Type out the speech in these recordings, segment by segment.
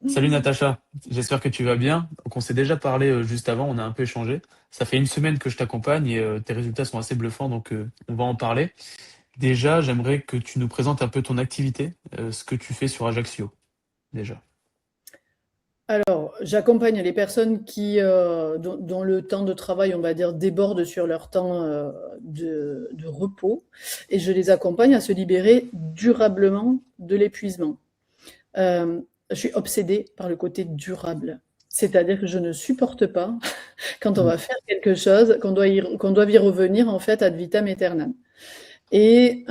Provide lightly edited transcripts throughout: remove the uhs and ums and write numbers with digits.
Salut Natacha, j'espère que tu vas bien. Donc, on s'est déjà parlé juste avant, on a un peu échangé. Ça fait une semaine que je t'accompagne et tes résultats sont assez bluffants, donc on va en parler. Déjà, j'aimerais que tu nous présentes un peu ton activité, ce que tu fais sur Ajaccio, déjà. Alors, j'accompagne les personnes dont le temps de travail, on va dire, déborde sur leur temps de repos, et je les accompagne à se libérer durablement de l'épuisement. Je suis obsédée par le côté durable. C'est-à-dire que je ne supporte pas quand on Mm. va faire quelque chose, qu'on doit y revenir en fait ad vitam aeternam. Et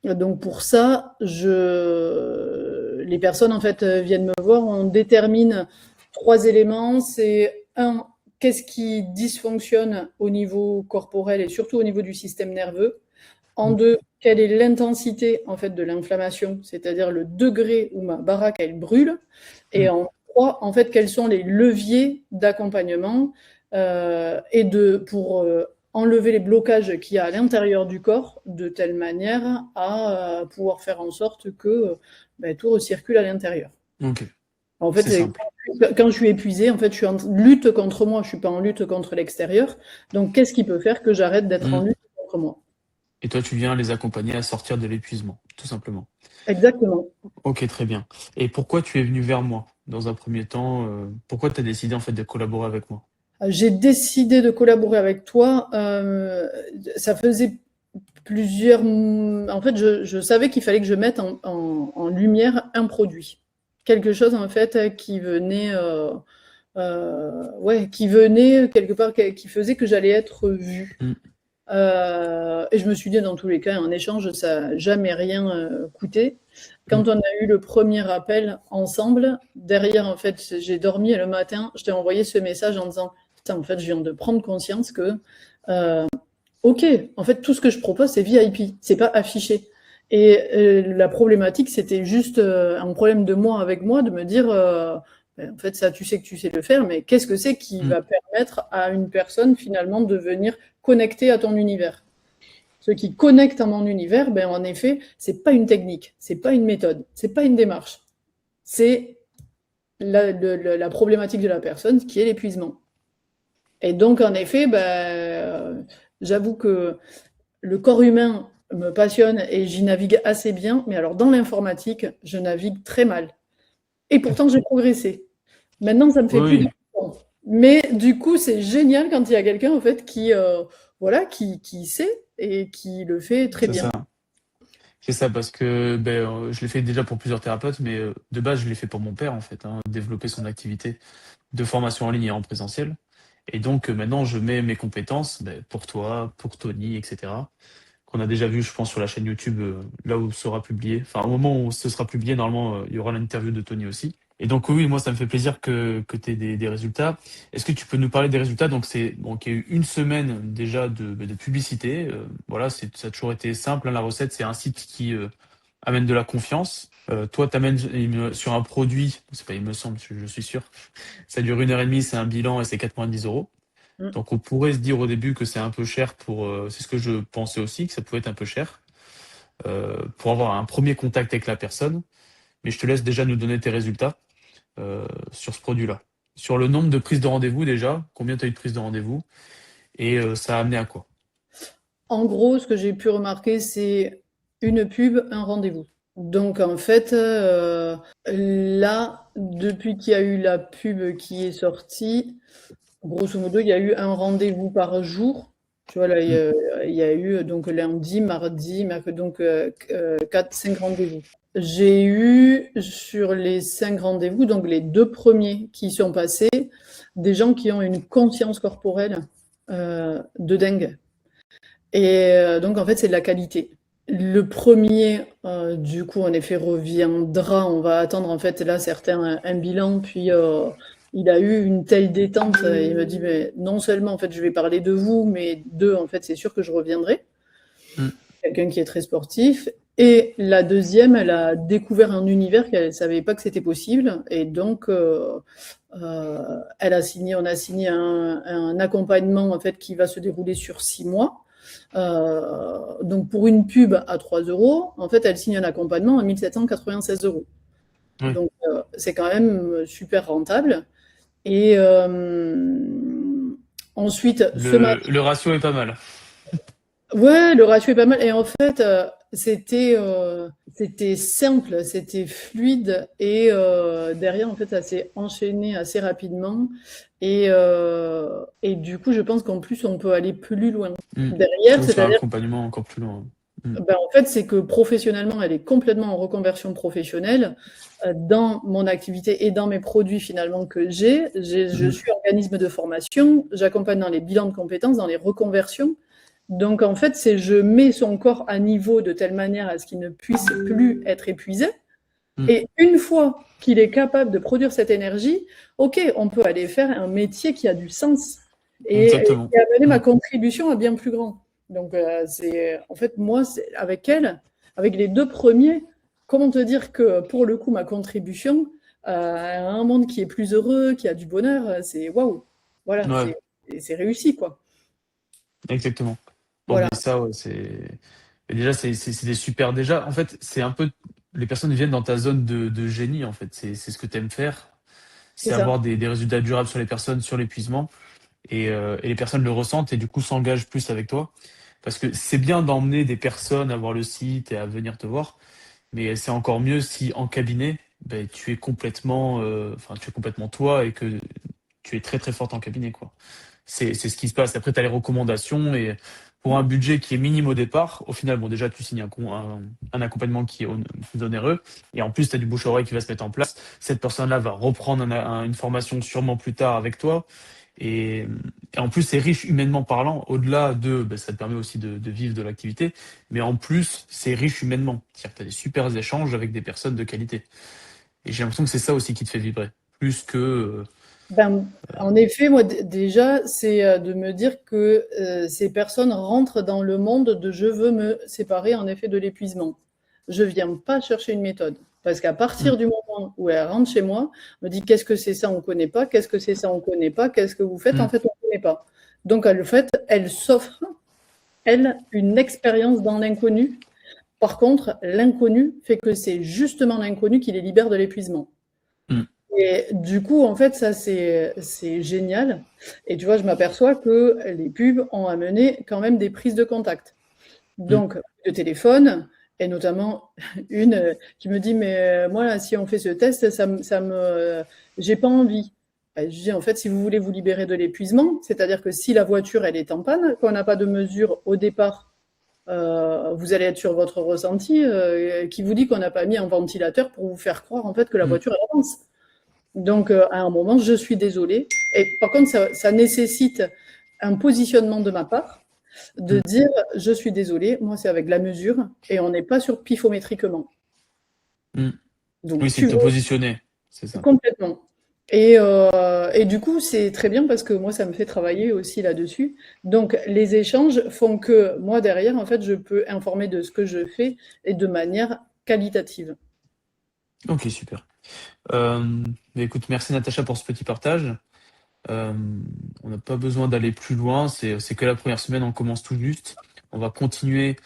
donc pour ça, les personnes en fait viennent me voir. On détermine trois éléments. C'est un, qu'est-ce qui dysfonctionne au niveau corporel et surtout au niveau du système nerveux. En Mm. deux, quelle est l'intensité en fait de l'inflammation, c'est-à-dire le degré où ma baraque elle brûle. Et Mm. en trois, en fait, quels sont les leviers d'accompagnement pour enlever les blocages qu'il y a à l'intérieur du corps, de telle manière à pouvoir faire en sorte que tout recircule à l'intérieur. Ok, En c'est fait, simple. quand je suis épuisée, en fait, je suis en lutte contre moi, je suis pas en lutte contre l'extérieur. Donc, qu'est-ce qui peut faire que j'arrête d'être en Mm. lutte contre moi? Et toi, tu viens les accompagner à sortir de l'épuisement, tout simplement. Exactement. Ok, très bien. Et pourquoi tu es venu vers moi dans un premier temps? Pourquoi tu as décidé en fait de collaborer avec moi? J'ai décidé de collaborer avec toi. Ça faisait plusieurs. En fait, je savais qu'il fallait que je mette en lumière un produit. Quelque chose, en fait, ouais, qui venait quelque part, qui faisait que j'allais être vue. Mm. Et je me suis dit, dans tous les cas, un échange, ça n'a jamais rien coûté. Mm. Quand on a eu le premier appel ensemble, derrière, en fait, j'ai dormi et le matin, je t'ai envoyé ce message en disant, putain, en fait, je viens de prendre conscience que, euh, ok, en fait, tout ce que je propose, c'est VIP, c'est pas affiché. Et la problématique, c'était juste un problème de moi avec moi, de me dire, en fait, ça, tu sais que tu sais le faire, mais qu'est-ce que c'est qui Mm. va permettre à une personne, finalement, de venir connecter à ton univers? Ce qui connecte à mon univers, ben, en effet, c'est pas une technique, c'est pas une méthode, c'est pas une démarche. C'est la problématique de la personne qui est l'épuisement. Et donc, en effet, j'avoue que le corps humain me passionne et j'y navigue assez bien, mais alors dans l'informatique, je navigue très mal. Et pourtant, j'ai progressé. Maintenant, ça me fait plus de Oui, temps. Mais du coup, c'est génial quand il y a quelqu'un en fait voilà, qui sait et qui le fait très c'est bien. ça. C'est ça, parce que je l'ai fait déjà pour plusieurs thérapeutes, mais de base, je l'ai fait pour mon père, en fait, hein, développer son activité de formation en ligne et en présentiel. Et donc, maintenant, je mets mes compétences pour toi, pour Tony, etc., qu'on a déjà vu, je pense, sur la chaîne YouTube, là où ce sera publié. Enfin, au moment où ce sera publié, normalement, il y aura l'interview de Tony aussi. Et donc, oui, moi, ça me fait plaisir que tu aies des résultats. Est-ce que tu peux nous parler des résultats? Donc, c'est bon, qu'il y a eu une semaine déjà de publicité. Voilà, ça a toujours été simple, hein, la recette, c'est un site qui amène de la confiance. Toi, tu amènes sur un produit, c'est pas il me semble, je suis sûr. Ça dure 1 heure et demie, c'est un bilan et c'est 90 €. Mm. Donc on pourrait se dire au début que c'est un peu cher pour. C'est ce que je pensais aussi, que ça pouvait être un peu cher pour avoir un premier contact avec la personne. Mais je te laisse déjà nous donner tes résultats sur ce produit-là. Sur le nombre de prises de rendez-vous déjà, combien tu as eu de prises de rendez-vous et ça a amené à quoi? En gros, ce que j'ai pu remarquer, c'est une pub, un rendez-vous. Donc en fait, là, depuis qu'il y a eu la pub qui est sortie, grosso modo, il y a eu un rendez-vous par jour. Tu vois, là, Mm. il y a eu donc lundi, mardi, mercredi, donc 4, 5 rendez-vous. J'ai eu sur les 5 rendez-vous, donc les deux premiers qui sont passés, des gens qui ont une conscience corporelle de dingue. Et donc, en fait, c'est de la qualité. Le premier, du coup, en effet, reviendra. On va attendre, en fait, là, certains, un bilan. Puis, il a eu une telle détente. Il me dit, mais non seulement, en fait, je vais parler de vous, mais deux, en fait, c'est sûr que je reviendrai. Mm. Quelqu'un qui est très sportif. Et la deuxième, elle a découvert un univers qu'elle ne savait pas que c'était possible. Et donc, on a signé un accompagnement, en fait, qui va se dérouler sur 6 mois. Donc pour une pub à 3 euros, en fait, elle signe un accompagnement à 1 796 euros. Oui. Donc, c'est quand même super rentable. Et ensuite, ce matin, Le ratio est pas mal. ouais, le ratio est pas mal. Et en fait, c'était simple, c'était fluide. Et derrière, en fait, ça s'est enchaîné assez rapidement. Et du coup, je pense qu'en plus, on peut aller plus loin Mm. derrière. Oui, sur un C'est-à-dire, accompagnement encore plus loin. Mm. ben, en fait, c'est que professionnellement, elle est complètement en reconversion professionnelle. Dans mon activité et dans mes produits finalement que je Mhm. suis organisme de formation, j'accompagne dans les bilans de compétences, dans les reconversions. Donc en fait, c'est je mets son corps à niveau de telle manière à ce qu'il ne puisse plus être épuisé. Mm. Et une fois qu'il est capable de produire cette énergie, ok, on peut aller faire un métier qui a du sens Exactement. et amener ma Mm. contribution à bien plus grand. Donc c'est en fait moi avec elle, avec les deux premiers, comment te dire que pour le coup ma contribution à un monde qui est plus heureux, qui a du bonheur, c'est waouh, voilà, Ouais, c'est réussi quoi. exactement. Bon, Voilà, mais ça, ouais, mais déjà, c'est des super. Déjà, en fait, c'est un peu. Les personnes viennent dans ta zone de génie, en fait. C'est ce que tu aimes faire. c'est C'est ça. avoir des résultats durables sur les personnes, sur l'épuisement. Et les personnes le ressentent et du coup s'engagent plus avec toi. Parce que c'est bien d'emmener des personnes à voir le site et à venir te voir. Mais c'est encore mieux si en cabinet, ben, enfin, tu es complètement toi et que tu es très très forte en cabinet, quoi. C'est ce qui se passe. Après, tu as les recommandations et pour un budget qui est minime au départ, au final, bon, déjà, tu signes un accompagnement qui est plus onéreux et en plus, tu as du bouche-oreille qui va se mettre en place. Cette personne-là va reprendre une formation sûrement plus tard avec toi. Et, et en plus, c'est riche humainement parlant. Au-delà de, ben, ça te permet aussi de vivre de l'activité, mais en plus, c'est riche humainement. C'est-à-dire que tu as des super échanges avec des personnes de qualité. Et j'ai l'impression que c'est ça aussi qui te fait vibrer, plus que Ben, en effet, moi déjà, c'est de me dire que ces personnes rentrent dans le monde de je veux me séparer en effet de l'épuisement. Je viens pas chercher une méthode. Parce qu'à hmm, partir du moment où elle rentre chez moi, me dit qu'est-ce que c'est ça, on connaît pas, qu'est-ce que c'est ça, on connaît pas, qu'est-ce que vous faites, en hmm, fait, on connaît pas. Donc, en fait, elle s'offre, elle, une expérience dans l'inconnu. Par contre, l'inconnu fait que c'est justement l'inconnu qui les libère de l'épuisement. hmm, Et du coup, en fait, ça, c'est génial. Et tu vois, je m'aperçois que les pubs ont amené quand même des prises de contact. hmm. Donc, de téléphone, et notamment une qui me dit, mais moi, là, si on fait ce test, j'ai pas envie. Ben, je dis, en fait, si vous voulez vous libérer de l'épuisement, c'est-à-dire que si la voiture, elle est en panne, qu'on n'a pas de mesure au départ, vous allez être sur votre ressenti, qui vous dit qu'on n'a pas mis un ventilateur pour vous faire croire, en fait, que la Hmm. voiture, elle avance. Donc, à un moment, je suis désolée. Et par contre, ça nécessite un positionnement de ma part de Mm. dire je suis désolée, moi c'est avec la mesure et on n'est pas sur pifométriquement. Mm. Donc Oui, c'est tu de te veux positionner, c'est ça. complètement. Et du coup, c'est très bien parce que moi, ça me fait travailler aussi là-dessus. Donc, les échanges font que moi, derrière, en fait, je peux informer de ce que je fais et de manière qualitative. Ok, super. Euh, mais écoute, merci Natacha pour ce petit partage. Euh, on n'a pas besoin d'aller plus loin, c'est que la première semaine, on commence tout juste. On va continuer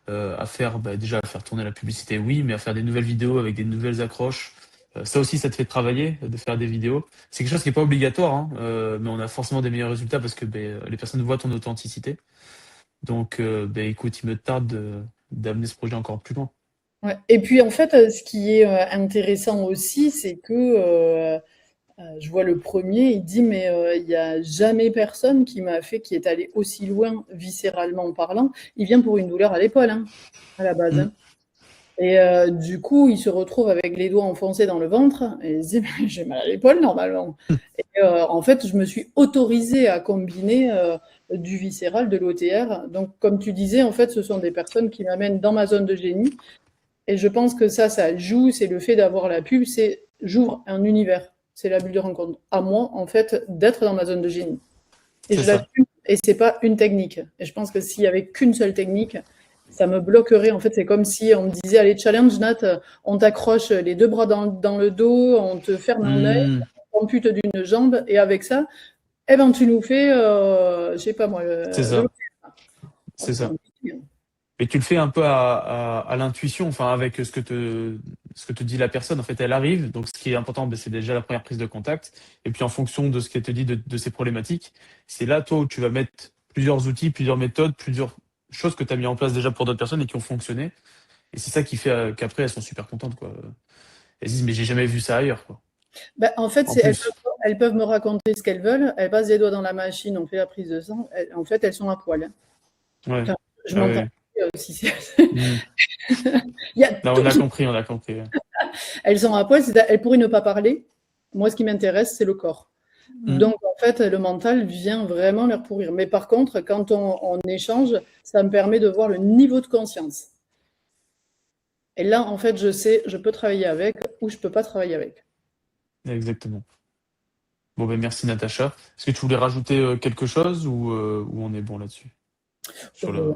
à faire, bah, déjà à faire tourner la publicité, oui, mais à faire des nouvelles vidéos avec des nouvelles accroches. Ça aussi, ça te fait travailler de faire des vidéos. C'est quelque chose qui n'est pas obligatoire, hein, mais on a forcément des meilleurs résultats parce que ben, les personnes voient ton authenticité. Donc, ben, écoute, il me tarde d'amener ce projet encore plus loin. Ouais. Et puis, en fait, ce qui est intéressant aussi, c'est que je vois le premier, il dit, mais il n'y a jamais personne qui est allé aussi loin viscéralement parlant. Il vient pour une douleur à l'épaule, hein, à la base. Mm. Hein. Et du coup, il se retrouve avec les doigts enfoncés dans le ventre et il se dit, mais j'ai mal à l'épaule normalement. Et en fait, je me suis autorisée à combiner du viscéral, de l'OTR. Donc, comme tu disais, en fait, ce sont des personnes qui m'amènent dans ma zone de génie. Et je pense que ça joue, c'est le fait d'avoir la pub, c'est j'ouvre un univers. C'est la bulle de rencontre. À moi, en fait, d'être dans ma zone de génie. Et C'est je ça. l'assume. Et c'est pas une technique. Et je pense que s'il y avait qu'une seule technique, ça me bloquerait. En fait, c'est comme si on me disait, allez, challenge, Nat, on t'accroche les deux bras dans le dos, on te ferme un œil, Mm. on t'ampute d'une jambe, et avec ça, eh ben, tu nous fais, je sais pas moi, C'est de ça. oh, C'est c'est ça. compliqué. Et tu le fais un peu à l'intuition, enfin avec ce que ce que te dit la personne. En fait, elle arrive. Donc, ce qui est important, ben, c'est déjà la première prise de contact. Et puis, en fonction de ce qu'elle te dit de ses problématiques, c'est là, toi, où tu vas mettre plusieurs outils, plusieurs méthodes, plusieurs choses que tu as mis en place déjà pour d'autres personnes et qui ont fonctionné. Et c'est ça qui fait qu'après, elles sont super contentes, quoi. Elles se disent, mais j'ai jamais vu ça ailleurs, quoi. Ben, en fait, En elles plus. peuvent, elles peuvent me raconter ce qu'elles veulent. Elles passent les doigts dans la machine, on fait la prise de sang. En fait, elles sont à poil, hein. Ouais. Enfin, je Ah m'entends ouais. aussi. Hmm. Il y a Là, on a compris, on a compris. Ouais. Elles sont à poil, elles pourraient ne pas parler. Moi, ce qui m'intéresse, c'est le corps. Hmm. Donc, en fait, le mental vient vraiment leur pourrir. Mais par contre, quand on échange, ça me permet de voir le niveau de conscience. Et là, en fait, je sais, je peux travailler avec ou je peux pas travailler avec. Exactement. Bon, ben, merci, Natacha. Est-ce que tu voulais rajouter quelque chose ou on est bon là-dessus? Sur le... Euh,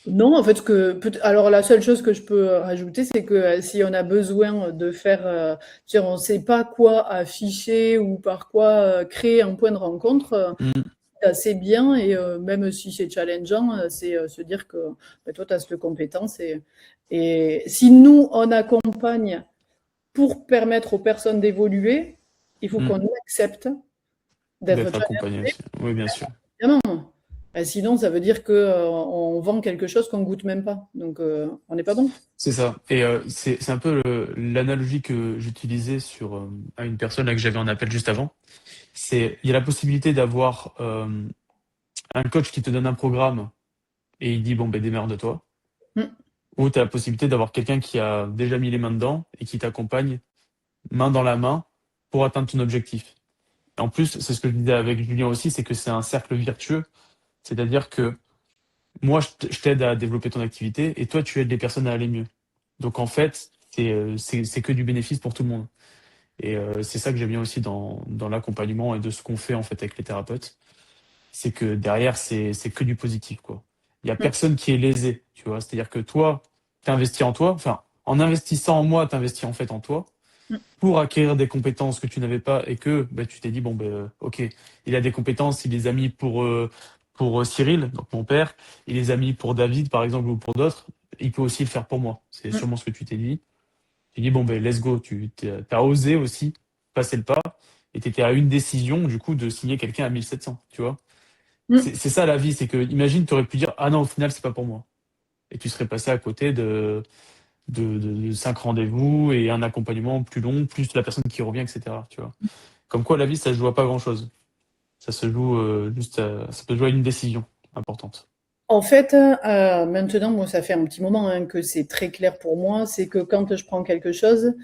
non, en fait, alors la seule chose que je peux rajouter, c'est que si on a besoin de faire, dire, on ne sait pas quoi afficher ou par quoi créer un point de rencontre, Hmm. c'est assez bien et même si c'est challengeant, c'est se dire que bah, toi, tu as cette compétence et si nous, on accompagne pour permettre aux personnes d'évoluer, il faut Hmm. qu'on accepte d'être D'être accompagné challengé, aussi. Oui, bien sûr. évidemment. Sinon, ça veut dire qu'on vend quelque chose qu'on goûte même pas. Donc, on n'est pas bon. C'est ça. Et c'est un peu l'analogie que j'utilisais sur à une personne là, que j'avais en appel juste avant. C'est il y a la possibilité d'avoir un coach qui te donne un programme et il dit bon ben démerde-toi. Mm. Ou tu as la possibilité d'avoir quelqu'un qui a déjà mis les mains dedans et qui t'accompagne main dans la main pour atteindre ton objectif. Et en plus, c'est ce que je disais avec Julien aussi, c'est que c'est un cercle virtueux. C'est-à-dire que moi, je t'aide à développer ton activité et toi, tu aides les personnes à aller mieux. Donc en fait, c'est que du bénéfice pour tout le monde. Et c'est ça que j'aime bien aussi dans l'accompagnement et de ce qu'on fait en fait avec les thérapeutes. C'est que derrière, c'est que du positif, quoi. Il n'y a Mm. personne qui est lésé, tu vois. C'est-à-dire que toi, tu investis en toi, enfin, en investissant en moi, tu investis en fait en toi Mm. pour acquérir des compétences que tu n'avais pas et que bah, tu t'es dit, bon, ben, ok, il a des compétences, il les a mis pour Cyril, donc mon père, il les a mis pour David, par exemple, ou pour d'autres, il peut aussi le faire pour moi. C'est Mm. sûrement ce que tu t'es dit. Tu dis, bon, ben, let's go, as osé aussi passer le pas et tu étais à une décision, du coup, de signer quelqu'un à 1 700, tu vois. Mm. C'est ça la vie, c'est que, imagine, tu aurais pu dire, ah non, au final, c'est pas pour moi. Et tu serais passé à côté de 5 rendez-vous et un accompagnement plus long, plus la personne qui revient, etc. Tu vois. Comme quoi, la vie, ça se joue à pas grand-chose. Ça se joue ça peut jouer à une décision importante. En fait, maintenant, moi, ça fait un petit moment hein, que c'est très clair pour moi, c'est que quand je prends quelque chose,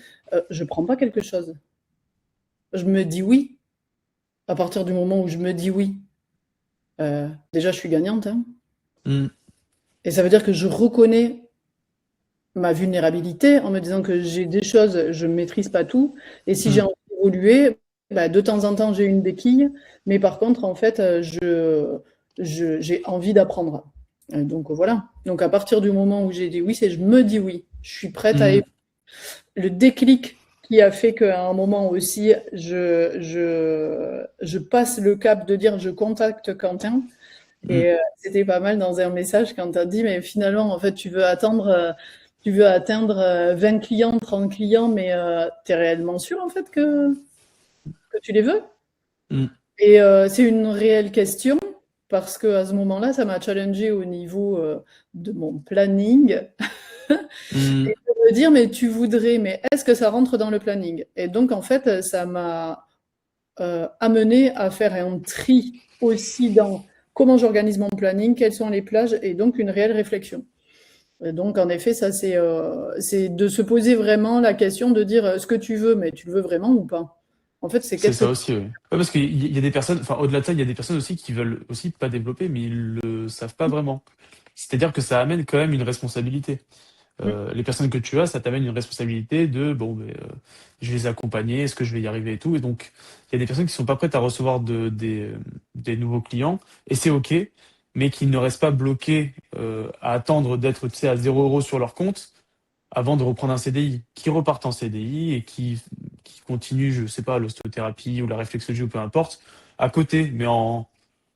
je prends pas quelque chose. Je me dis oui. À partir du moment où je me dis oui, déjà, je suis gagnante, hein. Hmm, Et ça veut dire que je reconnais ma vulnérabilité en me disant que j'ai des choses, je ne maîtrise pas tout. Et si j'ai hmm. envie d'évoluer, bah, de temps en temps, j'ai une béquille. Mais par contre, en fait, j'ai envie d'apprendre. Donc voilà. Donc à partir du moment où j'ai dit oui, c'est je me dis oui. Je suis prête à Hmm. évoluer. Le déclic qui a fait qu'à un moment aussi, je passe le cap de dire je contacte Quentin. Hmm. Et c'était pas mal dans un message quand tu as dit, mais finalement, en fait, tu veux atteindre 20 clients, 30 clients, mais tu es réellement sûr, en fait, que tu les veux? Hmm. Et c'est une réelle question, parce que à ce moment-là, ça m'a challengé au niveau de mon planning. Hmm. Et de me dire, mais tu voudrais, mais est-ce que ça rentre dans le planning? Et donc, en fait, ça m'a amené à faire un tri aussi dans comment j'organise mon planning, quelles sont les plages, et donc une réelle réflexion. Et donc, en effet, ça, c'est de se poser vraiment la question de dire ce que tu veux, mais tu le veux vraiment ou pas? En fait, c'est C'est qu'est-ce que ça tu... aussi, oui. Ouais, parce qu'il y a des personnes, enfin, au-delà de ça, il y a des personnes aussi qui veulent aussi pas développer, mais ils le savent pas vraiment. C'est-à-dire que ça amène quand même une responsabilité. Les personnes que tu as, ça t'amène une responsabilité de bon, ben, je vais les accompagner, est-ce que je vais y arriver et tout. Et donc, il y a des personnes qui sont pas prêtes à recevoir des nouveaux clients, et c'est OK, mais qui ne restent pas bloqués à attendre d'être, tu sais, à 0 € sur leur compte avant de reprendre un CDI, qui repartent en CDI et qui continuent, je sais pas, l'ostéothérapie ou la réflexologie ou peu importe, à côté, mais en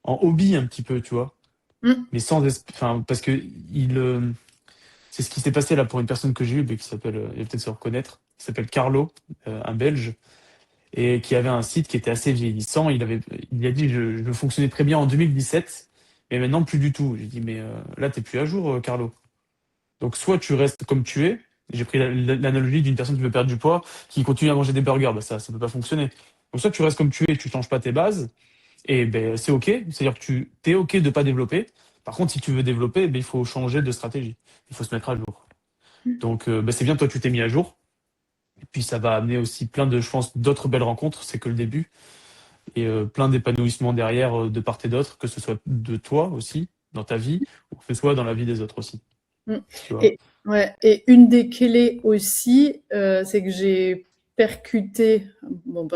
hobby un petit peu, tu vois. Mm. Mais sans, enfin, parce que c'est ce qui s'est passé là pour une personne que j'ai eue, mais qui s'appelle, il va peut-être se reconnaître. qui s'appelle Carlo, un Belge, et qui avait un site qui était assez vieillissant. Il a dit, je fonctionnais très bien en 2017, mais maintenant plus du tout. J'ai dit, mais là, t'es plus à jour, Carlo. Donc, soit tu restes comme tu es. J'ai pris l'analogie d'une personne qui veut perdre du poids, qui continue à manger des burgers. Bah, ça peut pas fonctionner. Donc, soit tu restes comme tu es, tu changes pas tes bases, et ben, c'est OK. C'est-à-dire que tu es OK de pas développer. Par contre, si tu veux développer, ben, il faut changer de stratégie. Il faut se mettre à jour. Donc, ben, c'est bien, toi, tu t'es mis à jour. Et puis, ça va amener aussi plein de, je pense, d'autres belles rencontres. C'est que le début. Et plein d'épanouissement derrière de part et d'autre, que ce soit de toi aussi, dans ta vie, ou que ce soit dans la vie des autres aussi. Mmh. Tu vois? Et ouais, et une des clés aussi, c'est que j'ai percuté, bon,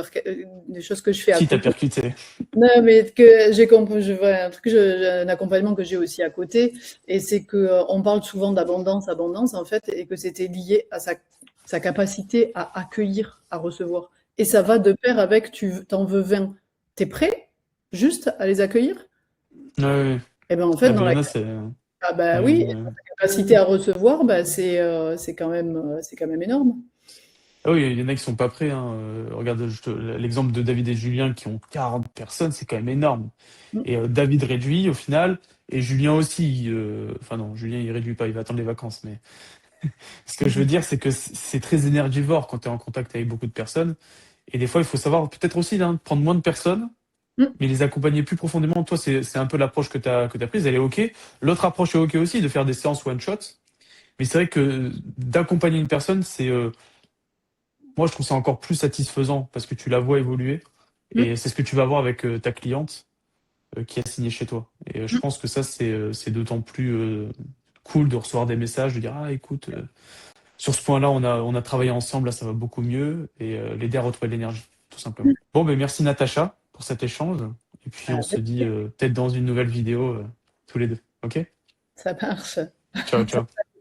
des choses que je fais à Qui t'a côté. percuté? Non, mais que j'ai compris, je vois un truc, un accompagnement que j'ai aussi à côté, et c'est que on parle souvent d'abondance, abondance en fait, et que c'était lié à sa capacité à accueillir, à recevoir. Et ça va de pair avec tu t'en veux 20. T'es prêt juste à les accueillir? Ouais, ouais. Et ben en fait, Ah, dans ben, il y la en a, c'est. ah bah Ouais, oui, ouais. capacité à recevoir, bah c'est quand même énorme. Ah oui, il y en a qui sont pas prêts, hein. Regarde l'exemple de David et Julien qui ont 40 personnes, c'est quand même énorme. Mmh. Et David réduit au final, et Julien aussi. Enfin non, Julien il réduit pas, il va attendre les vacances. Mais ce que je veux dire, c'est que c'est très énergivore quand tu es en contact avec beaucoup de personnes. Et des fois, il faut savoir peut-être aussi hein, prendre moins de personnes Mmh. mais les accompagner plus profondément. Toi, c'est un peu l'approche que tu prise, elle est OK. L'autre approche est OK aussi, de faire des séances one-shot. Mais c'est vrai que d'accompagner une personne, moi, je trouve ça encore plus satisfaisant parce que tu la vois évoluer. Mmh. Et c'est ce que tu vas voir avec ta cliente qui a signé chez toi. Et je Mmh. pense que ça, c'est d'autant plus cool de recevoir des messages, de dire, ah, écoute, sur ce point-là, on a travaillé ensemble, là, ça va beaucoup mieux. Et l'aider à retrouver de l'énergie, tout simplement. Bon, ben merci Natacha pour cet échange. Et puis on se dit peut-être dans une nouvelle vidéo tous les deux. OK? Ça marche. Ciao, ciao.